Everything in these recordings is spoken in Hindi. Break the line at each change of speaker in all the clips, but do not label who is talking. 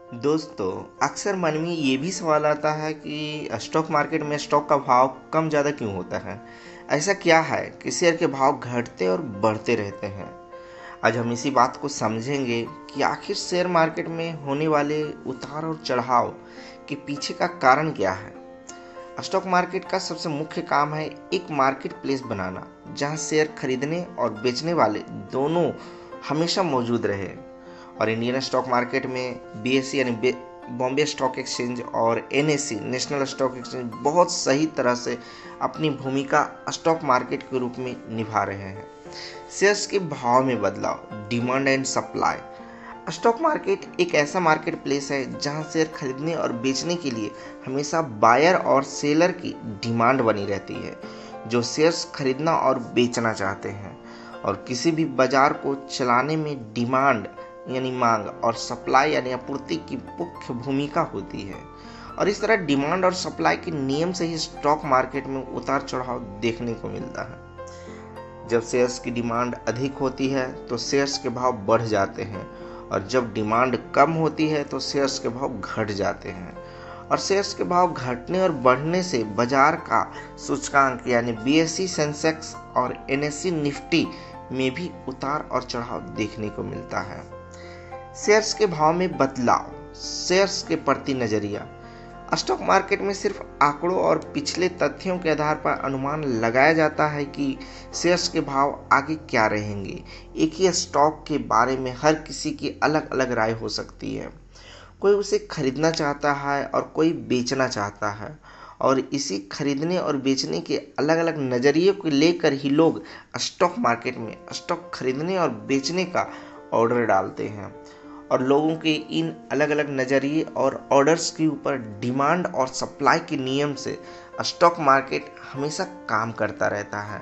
दोस्तों, अक्सर मन में ये भी सवाल आता है कि स्टॉक मार्केट में स्टॉक का भाव कम ज़्यादा क्यों होता है। ऐसा क्या है कि शेयर के भाव घटते और बढ़ते रहते हैं। आज हम इसी बात को समझेंगे कि आखिर शेयर मार्केट में होने वाले उतार और चढ़ाव के पीछे का कारण क्या है। स्टॉक मार्केट का सबसे मुख्य काम है एक मार्केट प्लेस बनाना, जहां शेयर खरीदने और बेचने वाले दोनों हमेशा मौजूद रहे। और इंडियन स्टॉक मार्केट में बीएसई यानी बॉम्बे स्टॉक एक्सचेंज और एनएसई नेशनल स्टॉक एक्सचेंज बहुत सही तरह से अपनी भूमिका स्टॉक मार्केट के रूप में निभा रहे हैं। शेयर्स के भाव में बदलाव, demand and supply. Stock market एक ऐसा मार्केट प्लेस है जहां शेयर खरीदने और बेचने के लिए हमेशा बायर और सेलर की डिमांड बनी रहती है, जो शेयर्स खरीदना और बेचना चाहते हैं। और किसी भी बाजार को चलाने में डिमांड यानी मांग और सप्लाई यानी आपूर्ति की मुख्य भूमिका होती है। और इस तरह डिमांड और सप्लाई के नियम से ही स्टॉक मार्केट में उतार चढ़ाव देखने को मिलता है। जब शेयर्स की डिमांड अधिक होती है तो शेयर्स के भाव बढ़ जाते हैं, और जब डिमांड कम होती है तो शेयर्स के भाव घट जाते हैं। और शेयर्स के भाव घटने और बढ़ने से बाजार का सूचकांक यानी बीएसई सेंसेक्स और एनएसई निफ्टी में भी उतार और चढ़ाव देखने को मिलता है। शेयर्स के भाव में बदलाव, शेयर्स के प्रति नजरिया। स्टॉक मार्केट में सिर्फ आंकड़ों और पिछले तथ्यों के आधार पर अनुमान लगाया जाता है कि शेयर्स के भाव आगे क्या रहेंगे। एक ही स्टॉक के बारे में हर किसी की अलग अलग राय हो सकती है। कोई उसे खरीदना चाहता है और कोई बेचना चाहता है, और इसी खरीदने और बेचने के अलग अलग नज़रिए को लेकर ही लोग स्टॉक मार्केट में स्टॉक खरीदने और बेचने का ऑर्डर डालते हैं। और लोगों के इन अलग अलग नज़रिए और ऑर्डर्स के ऊपर डिमांड और सप्लाई के नियम से स्टॉक मार्केट हमेशा काम करता रहता है।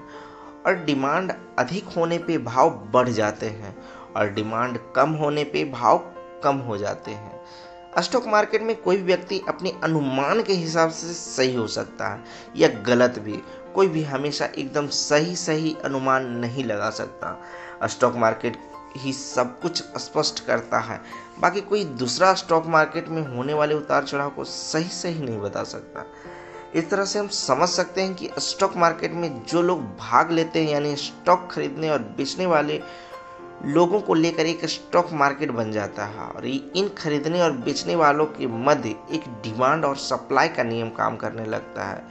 और डिमांड अधिक होने पे भाव बढ़ जाते हैं, और डिमांड कम होने पे भाव कम हो जाते हैं। स्टॉक मार्केट में कोई भी व्यक्ति अपने अनुमान के हिसाब से सही हो सकता है या गलत भी। कोई भी हमेशा एकदम सही सही अनुमान नहीं लगा सकता। स्टॉक मार्केट ही सब कुछ स्पष्ट करता है, बाकी कोई दूसरा स्टॉक मार्केट में होने वाले उतार चढ़ाव को सही सही नहीं बता सकता। इस तरह से हम समझ सकते हैं कि स्टॉक मार्केट में जो लोग भाग लेते हैं यानी स्टॉक खरीदने और बेचने वाले लोगों को लेकर एक स्टॉक मार्केट बन जाता है। और इन खरीदने और बेचने वालों के मध्य एक डिमांड और सप्लाई का नियम काम करने लगता है,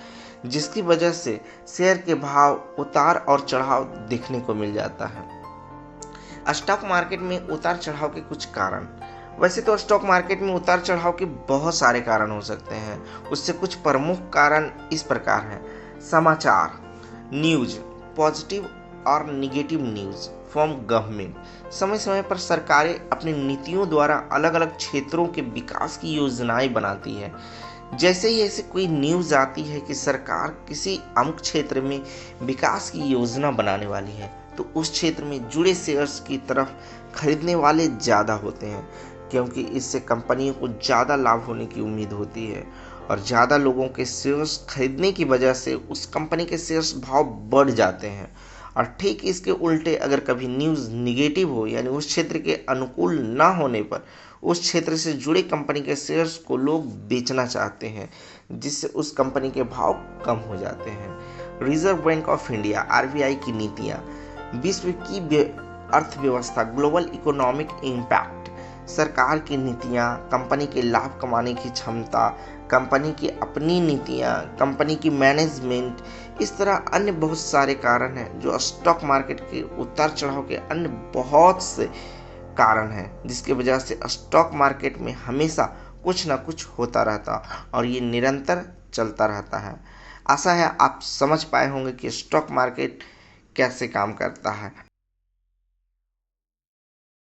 जिसकी वजह से शेयर के भाव उतार और चढ़ाव देखने को मिल जाता है। स्टॉक मार्केट में उतार चढ़ाव के कुछ कारण। वैसे तो स्टॉक मार्केट में उतार चढ़ाव के बहुत सारे कारण हो सकते हैं। उससे कुछ प्रमुख कारण इस प्रकार हैं। समाचार, न्यूज, पॉजिटिव और निगेटिव न्यूज फ्रॉम गवर्नमेंट। समय समय पर सरकारें अपनी नीतियों द्वारा अलग अलग क्षेत्रों के विकास की योजनाएं बनाती है। जैसे ही ऐसे कोई न्यूज़ आती है कि सरकार किसी अमुक क्षेत्र में विकास की योजना बनाने वाली है, तो उस क्षेत्र में जुड़े शेयर्स की तरफ खरीदने वाले ज़्यादा होते हैं, क्योंकि इससे कंपनियों को ज़्यादा लाभ होने की उम्मीद होती है। और ज़्यादा लोगों के शेयर्स खरीदने की वजह से उस कंपनी के शेयर्स भाव बढ़ जाते हैं। और ठीक इसके उल्टे अगर कभी न्यूज़ निगेटिव हो यानी उस क्षेत्र के अनुकूल ना होने पर उस क्षेत्र से जुड़े कंपनी के शेयर्स को लोग बेचना चाहते हैं, जिससे उस कंपनी के भाव कम हो जाते हैं। Reserve bank of India RBI की नीतियाँ, विश्व की अर्थव्यवस्था, ग्लोबल इकोनॉमिक इम्पैक्ट, सरकार की नीतियाँ, कंपनी के लाभ कमाने की क्षमता, कंपनी की अपनी नीतियाँ, कंपनी की मैनेजमेंट, इस तरह अन्य बहुत सारे कारण हैं जो स्टॉक मार्केट के उतार चढ़ाव के अन्य बहुत से कारण हैं, जिसकी वजह से स्टॉक मार्केट में हमेशा कुछ ना कुछ होता रहता और ये निरंतर चलता रहता है। आशा है आप समझ पाए होंगे कि स्टॉक मार्केट कैसे काम करता है।